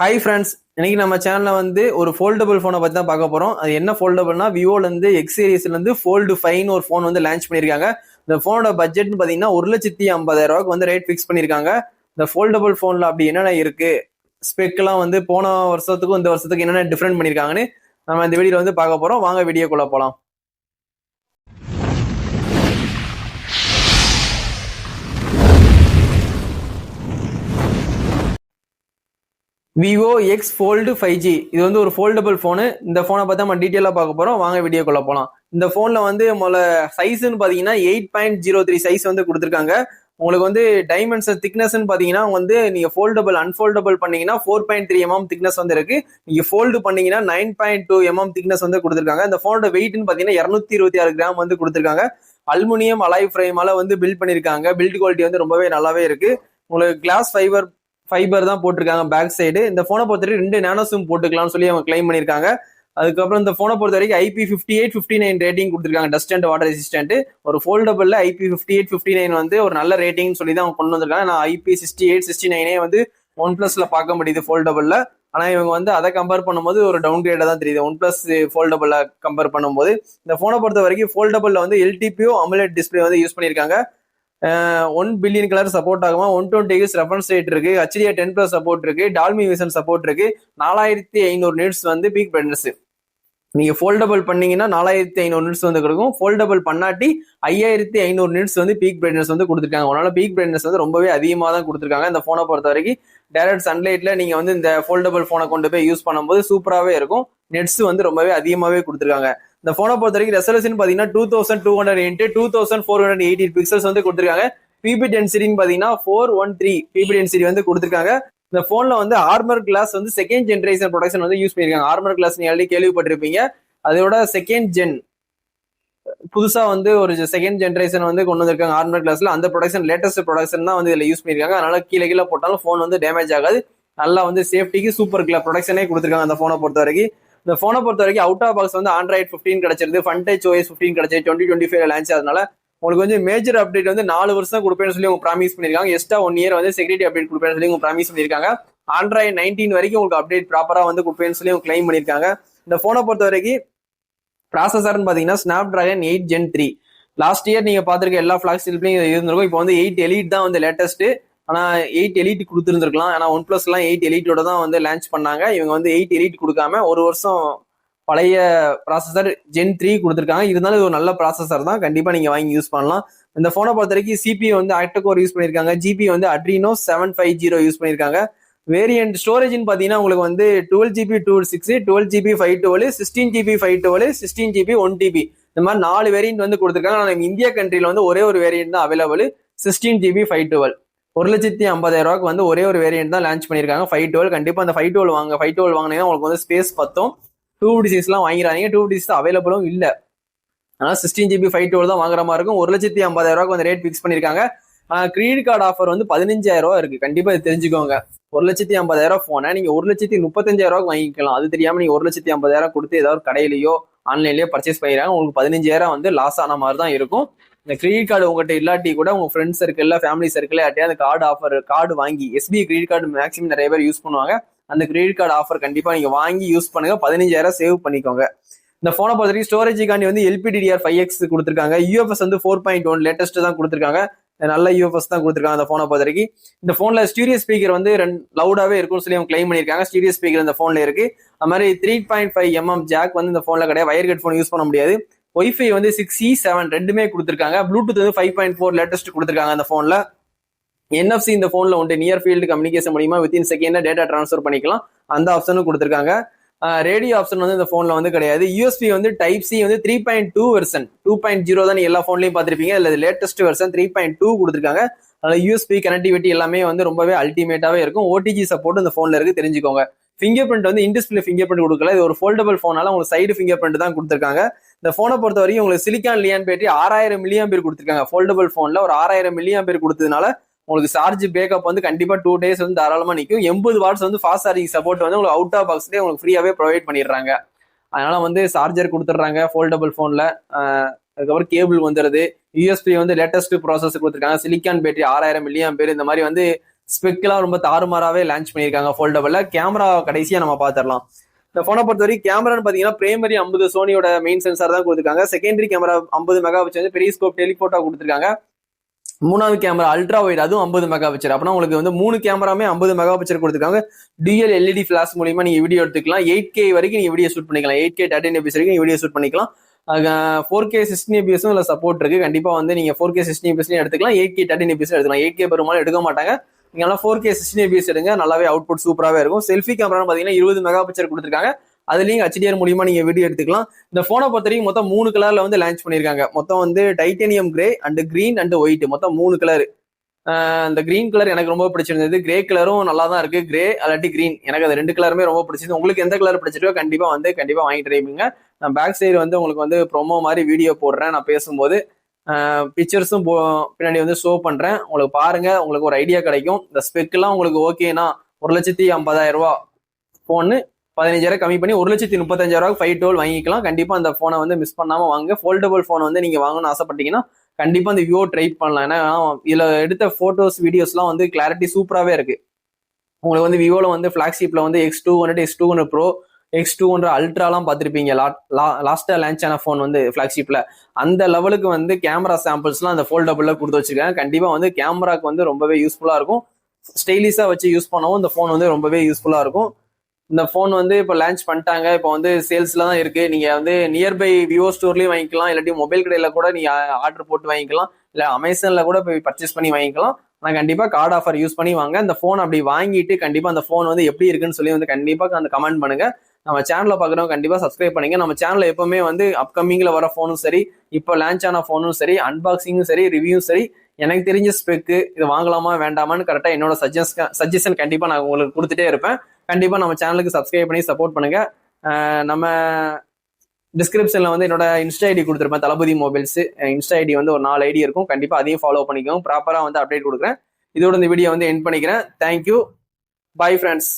Hi friends, இன்னைக்கு நம்ம சேனல்ல வந்து ஒரு ஃபோல்டபுள் ஃபோனை பத்தி தான் பார்க்க போறோம். அது என்ன ஃபோல்டபுள்னா விவோல இருந்து எக்ஸ் சீரிஸ்ல இருந்து ஃபோல்டு 5ன்னு ஒரு ஃபோன் வந்து லான்ச் பண்ணிருக்காங்க. இந்த ஃபோனோட பட்ஜெட்னு பாத்தீங்கன்னா 1,50,000 வந்து ரேட் ஃபிக்ஸ் பண்ணிருக்காங்க. இந்த ஃபோல்டபுள் ஃபோன்ல அப்படி என்னென்ன இருக்கு, ஸ்பெக் எல்லாம் வந்து போன வருஷத்துக்கும் இந்த வருஷத்துக்கு என்னென்ன டிஃபரெண்ட் பண்ணிருக்காங்கன்னு நம்ம இந்த வீடியோல வந்து பார்க்க போறோம். வாங்க வீடியோக்குள்ள போலாம். விவோ எக்ஸ் ஃபோல்டு 5G இது வந்து ஒரு ஃபோல்டபுள் ஃபோனு. இந்த ஃபோனை பார்த்தா நம்ம டீட்டெயிலாக பார்க்க போகிறோம். வாங்க வீடியோக்குள்ள போகலாம். இந்த ஃபோனில் வந்து முதல்ல சைஸ்ன்னு பார்த்தீங்கன்னா 8.03 சைஸ் வந்து கொடுத்துருக்காங்க. உங்களுக்கு வந்து டைமென்ஷன் திக்னஸ்ன்னு பார்த்தீங்கன்னா வந்து நீங்கள் ஃபோல்டபுள் அன்ஃபோல்டபுள் பண்ணீங்கன்னா 4.3 mm திக்னஸ் வந்து இருக்கு. நீங்கள் ஃபோல்டு பண்ணீங்கன்னா 9.2 mm திக்னஸ் வந்து கொடுத்துருக்காங்க. இந்த ஃபோனோட வெயிட்னு பார்த்தீங்கன்னா 226 கிராம் வந்து கொடுத்துருக்காங்க. அலுமினியம் அலாய் ஃப்ரேமால வந்து பில்ட் பண்ணியிருக்காங்க. பில்ட் குவாலிட்டி வந்து ரொம்பவே நல்லாவே இருக்கு. உங்களுக்கு கிளாஸ் ஃபைபர் தான் போட்டிருக்காங்க பேக் சைடு. இந்த போனை பொறுத்த வரைக்கும் 2 நானோ சிம் போட்டுக்கலாம்னு சொல்லி அவங்க கிளைம் பண்ணிருக்காங்க. அதுக்கப்புறம் இந்த போனை பொறுத்த வரைக்கும் IP58-59 ரேட்டிங் கொடுத்துருக்காங்க, டஸ்ட் அண்ட் வாட்டர் ரெசிஸ்டன்ட். ஒரு ஃபோல்டபுள்ல IP58-59 வந்து ஒரு நல்ல ரேட்டிங் சொல்லி தான் அவங்க கொண்டு வந்திருக்காங்க. நான் IP68-69 வந்து ஒன் பிளஸ்ல பார்க்க முடியுது ஃபோல்டபுள்ல. ஆனா இவங்க வந்து அதை கம்பேர் பண்ணும்போது ஒரு டவுன் கிரேடா தான் தெரியுது ஒன் பிளஸ் ஃபோல்டபுள்ல கம்பேர் பண்ணும்போது. இந்த போனை பொறுத்த வரைக்கும் ஃபோல்டபுள்ல வந்து LTPO AMOLED டிஸ்பிளே வந்து யூஸ் பண்ணிருக்காங்க. 1 பில்லியன் கலர் சப்போர்ட் ஆகுமா, 120 ஹெர்ட்ஸ் ரெஃபரன்ஸ் ரேட் இருக்கு, HDR10+ சப்போர்ட் இருக்கு, டால்பி விஷன் சப்போர்ட் இருக்கு, 4500 நிட்ஸ் வந்து பீக் பிரைட்னஸ். நீங்க ஃபோல்டபுள் பண்ணீங்கன்னா 4500 நிட்ஸ் வந்து கொடுக்கும். ஃபோல்டபுள் பண்ணாட்டி 5500 நிட்ஸ் வந்து பீக் பிரைட்னஸ் வந்து கொடுத்துருக்காங்க. அதனால பீக் பிரைட்னஸ் வந்து ரொம்பவே அதிகமாக தான் கொடுத்துருக்காங்க. இந்த போனை பொறுத்த வரைக்கும் டைரக்ட் சன்லைட்ல நீங்க வந்து இந்த ஃபோல்டபுள் போனை கொண்டு போய் யூஸ் பண்ணும்போது சூப்பராகவே இருக்கும். நெட்ஸ் வந்து ரொம்பவே அதிகமாகவே கொடுத்துருக்காங்க. இந்த போனை பொறுத்த வரைக்கும் ரெசல்யூஷன் பாத்தீங்கன்னா 2200x2480 பிக்சல்ஸ் வந்து கொடுத்துருக்காங்க. பிபி டென்சிட்டின்னு பாத்தீங்கன்னா 413 பிபி டென்சிட்டி வந்து கொடுத்துருக்காங்க. இந்த போன்ல வந்து ஆர்மர் கிளாஸ் வந்து செகண்ட் ஜென்ரேஷன் ப்ரொடக்ஷன் வந்து யூஸ் பண்ணிருக்காங்க. ஆர்மர் கிளாஸ் நீங்க ஆல்ரெடி கேள்விப்பட்டிருப்பீங்க. அதோட செகண்ட் ஜென் புதுசா வந்து ஒரு செகண்ட் ஜென்ரேஷன் வந்து கொண்டு வந்திருக்காங்க ஆர்மர் கிளாஸ்ல. அந்த ப்ரொடக்ஷன் லேட்டஸ்ட் ப்ரொடக்ஷன் தான் வந்து இதுல யூஸ் பண்ணிருக்காங்க. அதனால கீழே போட்டாலும் போன் வந்து டேமேஜ் ஆகாது. நல்லா வந்து சேஃப்டிக்கு சூப்பர் ப்ரொடக்ஷனே கொடுத்துருக்காங்க அந்த போனை பொறுத்த வரைக்கும். இந்த போனை பொறுத்த வரைக்கும் அவுட் ஆஃப் பாக்ஸ் வந்து Android 15 கிடைச்சிருது, FunTouch OS 15 கிடைச்சது, 2025 லான்ச். அதனால உங்களுக்கு வந்து மேஜர் அப்டேட் வந்து 4 வருஷம் கொடுப்பேன்னு சொல்லி அவங்க ப்ராமிஸ் பண்ணிருக்காங்க. எக்ஸ்ட்ரா 1 இயர் வந்து செக்யூரிட்டி அப்டேட் கொடுப்பேன்னு சொல்லி அவங்க ப்ராமிஸ் பண்ணிருக்காங்க. Android 19 வரைக்கும் உங்களுக்கு அப்டேட் ப்ராப்பரா வந்து கொடுப்பேன்னு சொல்லி அவங்க கிளைம் பண்ணிருக்காங்க. இந்த போனை பொறுத்த வரைக்கும் ப்ராசஸர்னு பாத்தீங்கன்னா Snapdragon 8 Gen 3. லாஸ்ட் இயர் நீங்க பாத்திருக்க எல்லா ஃபிளாக்ஷிப்லயும் இருந்திருக்கும். இப்போ வந்து 8 Elite தான் வந்து லேட்டஸ்ட். ஆனா 8 Elite கொடுத்துருந்துருக்கலாம். ஆனா ஒன் பிளஸ் எல்லாம் 8 Eliteோட தான் வந்து லான்ச் பண்ணாங்க. இவங்க வந்து 8 Elite கொடுக்காம ஒரு வருஷம் பழைய ப்ராசஸர் Gen 3 கொடுத்துருக்காங்க. இருந்தாலும் இது ஒரு நல்ல ப்ராசஸர் தான், கண்டிப்பா நீங்க வாங்கி யூஸ் பண்ணலாம். இந்த போனை பொறுத்த வரைக்கும் CPU வந்து Octa-core யூஸ் பண்ணிருக்காங்க. GPU வந்து Adreno 750 யூஸ் பண்ணிருக்காங்க. வேரியன்ட் ஸ்டோரேஜ்னு பாத்தீங்கன்னா உங்களுக்கு வந்து 12GB 256, 12GB 512, 16GB 512, 16GB 1TB இந்த மாதிரி 4 வேரியன்ட் வந்து கொடுத்துருக்காங்க. ஆனா இந்தியா கண்ட்ரில வந்து ஒரே ஒரு வேரியன்ட் தான் அவைலபிள், 16GB 512. 1,50,000 வந்து ஒரே ஒரு வேரியன்ட் தான் லான்ச் பண்ணிருக்காங்க 512. கண்டிப்பா அந்த 512 வாங்க. 512 வாங்கினீங்கன்னா உங்களுக்கு வந்து ஸ்பேஸ் பத்தும். 256 எல்லாம் வாங்கிறாங்க, 256 அவைலபிளும் இல்ல. ஆனா 16GB 512 தான் வாங்குற மாதிரி இருக்கும். 1,50,000 வந்து ரேட் பிக்ஸ் பண்ணிருக்காங்க. கிரெடிட் கார்டு ஆஃபர் வந்து 15,000 இருக்கு. கண்டிப்பா இது தெரிஞ்சுக்கோங்க. 1,50,000 போனை நீங்க 1,35,000 வாங்கிக்கலாம். அது தெரியாம நீங்க 1,50,000 கொடுத்து ஏதாவது கடையிலயோ ஆன்லைன்லயோ பர்ச்சேஸ் பண்ணிடுறாங்க. உங்களுக்கு 15,000 வந்து லாஸ் ஆன மாதிரி தான் இருக்கும். இந்த கிரெடிட் கார்டு உங்ககிட்ட இல்லாட்டி கூட உங்க ஃப்ரெண்ட்ஸ் சர்க்கிள்ல, ஃபேமிலி சர்க்கிள் யார்ட்டையா அந்த கார்டு வாங்கி, SBI கிரெடிட் கார்டு மேக்ஸிமம் நிறைய பேர் யூஸ் பண்ணுவாங்க. அந்த கிரெடிட் கார்டு ஆஃபர் கண்டிப்பா நீங்க வாங்கி யூஸ் பண்ணுங்க. 15,000 சேவ் பண்ணிக்கோங்க. இந்த போனை பொறுத்த வரைக்கும் ஸ்டோரேஜுக்காண்டி வந்து LPDDR5X கொடுத்துருக்காங்க. UFS வந்து 4.1 லேட்டஸ்ட் தான் கொடுத்துருக்காங்க. நல்ல UFS தான் கொடுத்துருக்காங்க அந்த போனை பொறுத்த வரைக்கும். இந்த போன்ல ஸ்டீரியோ ஸ்பீக்கர் வந்து லவுடாவே இருக்கும்னு சொல்லி அவங்க கிளைம் பண்ணிருக்காங்க. ஸ்டீரியோ ஸ்பீக்கர் இந்த போன்ல இருக்கு. அது மாதிரி 3.5 mm ஜாக் வந்து இந்த போன்ல கிடையாது. வயர் ஹெட்ஃபோன் யூஸ் பண்ண முடியாது. Wi-Fi வந்து 6E 7 ரெண்டுமே கொடுத்துருக்காங்க. ப்ளூடூத் வந்து 5.4 லேட்டஸ்ட் கொடுத்துருக்காங்க அந்த போன்ல. NFC இந்த போன்ல உண்டு, நியர் ஃபீல்டு கம்யூனிகேஷன் மூலியமா வித்தின் செகண்ட்ல டேட்டா டிரான்ஸ்ஃபர் பண்ணிக்கலாம். அந்த ஆப்ஷனும் கொடுத்துருக்காங்க. ரேடியோ ஆப்ஷன் வந்து இந்த போன்ல வந்து கிடையாது. USB வந்து Type-C வந்து 3.2 வெர்ஷன், 2.0 தான் எல்லா போன்லயும் பார்த்திருப்பீங்க. இல்ல லேட்டஸ்ட் வெர்ஷன் 3.2 கொடுத்துருக்காங்க. அதனால USB கனெக்டிவிட்டி எல்லாமே வந்து ரொம்பவே அல்டிமேட்டாவே இருக்கும். OTG சப்போர்ட் இந்த போன்ல இருக்கு, தெரிஞ்சுக்கோங்க. ஃபிங்கர் பிரிண்ட் வந்து இன்டிஸ்பிளே ஃபிங்கர் பிரிண்ட் கொடுக்கல. இது ஒரு ஃபோல்டபுள் போனால உங்களுக்கு சைடு ஃபிங்கர் பிரிண்ட் தான் கொடுத்துருக்காங்க. இந்த போனை பொறுத்த வரைக்கும் உங்களுக்கு சிலிக்கான் லியான் பேட்டரி 6000 mAh கொடுத்துருக்காங்க. ஃபோல்டபுள் போன்ல ஒரு 6000 mAh கொடுத்ததுனால உங்களுக்கு சார்ஜ் பேக்கப் வந்து கண்டிப்பா 2 days வந்து தாராளமா நிற்கும். 80 வாட்ஸ் வந்து ஃபாஸ்ட் சார்ஜிங் சப்போர்ட் வந்து உங்களுக்கு அவுட் ஆஃப் பாக்ஸ்லேயே உங்களுக்கு ஃப்ரீயாவே ப்ரொவைட் பண்ணிடுறாங்க. அதனால வந்து சார்ஜர் கொடுத்துட்றாங்க ஃபோல்டபுள் போன்ல. அதுக்கப்புறம் கேபிள் வந்துடுது. USB வந்து லேட்டஸ்ட் ப்ராசஸ் கொடுத்துருக்காங்க. Silicon battery 6000 mAh. இந்த மாதிரி வந்து ஸ்பெக்லாம் ரொம்ப தாறுமாறாவே லான்ச் பண்ணியிருக்காங்க ஃபோல்டபிள்ல. கேமரா கடைசியா நம்ம பாத்திரலாம். இந்த போனை பொறுத்த வரைக்கும் கேமரான்னு பாத்தீங்கன்னா பிரைமரி 50 சோனியோட மெயின் சென்சார் தான் கொடுத்துருக்காங்க. செகண்டரி கேமரா 50 மெகா பிக்சல் வந்து பெரிய ஸ்கோப் டெலிபோட்டோ கொடுத்துருக்காங்க. மூணாவது கேமரா அல்ட்ரா வைட், அதுவும் 50 மெகா பிக்சல். அப்படின்னா உங்களுக்கு வந்து 3 கேமராமே 50 மெகா பிக்சல் கொடுத்துருக்காங்க. டிஎல் எல்இடி ஃபிளாஷ் மூலியமா நீங்க வீடியோ எடுத்துக்கலாம். 8K வரைக்கும் நீங்க வீடியோ ஷூட் பண்ணிக்கலாம். 8K 13 FPS வரைக்கும் நீங்க வீடியோ ஷூட் பண்ணிக்கலாம். 4K 16 FPS இதுல சப்போர்ட் இருக்கு. கண்டிப்பா வந்து நீங்க 4K 16 FPS எடுத்துக்கலாம். 8K 13 FPS எடுத்துக்கலாம். 8K பெரும்பாலும் எடுக்க மாட்டாங்க. நீங்க 4K 16 FPS எடுங்க, நல்லாவே அவுட்புட் சூப்பராவே இருக்கும். செல்ஃபி கேமரா பாத்தீங்கன்னா 20 மெகா பிக்சல் கொடுத்துருக்காங்க. அதுலயும் HDR மூலியமா நீங்க வீடியோ எடுத்துக்கலாம். இந்த போனை பொறுத்த வரைக்கும் மொத்தம் 3 கலர்ல வந்து லான்ச் பண்ணிருக்காங்க. மொத்தம் வந்து titanium grey and green and white, மொத்தம் 3 கலர். இந்த கிரீன் கலர் எனக்கு ரொம்ப பிடிச்சிருந்தது. கிரே கலரும் நல்லா தான் இருக்கு. கிரே அல்லாட்டி கிரீன், எனக்கு அது 2 கலருமே ரொம்ப பிடிச்சிருக்கு. உங்களுக்கு எந்த கலர் பிடிச்சிருக்கோ கண்டிப்பா வாங்கி ட்ரை பண்ணுங்க. நான் பேக் சைடு வந்து உங்களுக்கு வந்து ப்ரோமோ மாதிரி வீடியோ போடுறேன். நான் பேசும்போது பிக்சர்ஸும் பின்னாடி வந்து ஷோ பண்றேன். உங்களுக்கு பாருங்க, உங்களுக்கு ஒரு ஐடியா கிடைக்கும். இந்த ஸ்பெக் எல்லாம் உங்களுக்கு ஓகேனா 1,50,000 ரூபா போன்னு 15,000 கம்மி பண்ணி 1,35,000 512 வாங்கிக்கலாம். கண்டிப்பா அந்த போனை வந்து மிஸ் பண்ணாம வாங்க. ஃபோல்டபுள் போன் வந்து நீங்க வாங்கணும்னு ஆசைப்பட்டீங்கன்னா கண்டிப்பா இந்த விவோ ட்ரை பண்ணலாம். ஏன்னா இதுல எடுத்த போட்டோஸ் வீடியோஸ்லாம் வந்து கிளாரிட்டி சூப்பராகவே இருக்கு. உங்களுக்கு வந்து விவோல வந்து ஃபிளாக்ஷிப்ல வந்து X200, X200 Pro, X200 அல்ட்ராலாம் பார்த்துருப்பீங்க. லாஸ்டா லான்ச் ஆன ஃபோன் வந்து ஃபிளாக்ஷிப்ல அந்த லெவலுக்கு வந்து கேமரா சாம்பிள்ஸ்லாம் அந்த ஃபோல்டபுள்ல கொடுத்து வச்சிருக்காங்க. கண்டிப்பா வந்து கேமராக்கு வந்து ரொம்பவே யூஸ்ஃபுல்லா இருக்கும். ஸ்டைலிஷா வச்சு யூஸ் பண்ணவும் இந்த ஃபோன் வந்து ரொம்பவே யூஸ்ஃபுல்லா இருக்கும். இந்த ஃபோன் வந்து இப்போ லான்ச் பண்ணிட்டாங்க. இப்போ வந்து சேல்ஸ்ல தான் இருக்கு. நீங்க வந்து நியர்பை விவோ ஸ்டோர்லயும் வாங்கிக்கலாம், இல்லாட்டி மொபைல் கடையில கூட நீங்க ஆர்டர் போட்டு வாங்கிக்கலாம், இல்ல அமேசான்ல கூட போய் பர்ச்சேஸ் பண்ணி வாங்கிக்கலாம். ஆனால் கண்டிப்பா கார்டு ஆஃபர் யூஸ் பண்ணி வாங்க. அந்த ஃபோன் அப்படி வாங்கிட்டு கண்டிப்பா அந்த ஃபோன் வந்து எப்படி இருக்குன்னு சொல்லி வந்து கண்டிப்பா அந்த கமெண்ட் பண்ணுங்க. நம்ம சேனலை பார்க்குறவங்க கண்டிப்பா சப்ஸ்கிரைப் பண்ணுங்க. நம்ம சேனல்ல எப்பவுமே வந்து அப்கமிங்ல வர ஃபோனும் சரி, இப்போ லான்ச் ஆன ஃபோனும் சரி, அன்பாக்சிங்கும் சரி, ரிவ்யூவும் சரி, எனக்கு தெரிஞ்ச ஸ்பெக்கு இது வாங்கலாமா வேண்டாமான்னு கரெக்டா என்னோட சஜஷன் கண்டிப்பா நான் உங்களுக்கு கொடுத்துட்டே இருப்பேன். கண்டிப்பா நம்ம சேனலுக்கு சப்ஸ்கிரைப் பண்ணி சப்போர்ட் பண்ணுங்க. நம்ம டிஸ்கிரிப்ஷன்ல வந்து என்னோட இன்ஸ்டா ஐடி கொடுத்துருப்பேன், தளபதி மொபைல்ஸ். இன்ஸ்டா ஐடி வந்து ஒரு 4 ஐடி இருக்கும். கண்டிப்பா அதையும் ஃபாலோ பண்ணிக்கோங்க. ப்ராப்பரா வந்து அப்டேட் கொடுக்குறேன். இதோட இந்த வீடியோ வந்து எண்ட் பண்ணிக்கிறேன். Thank you, bye friends.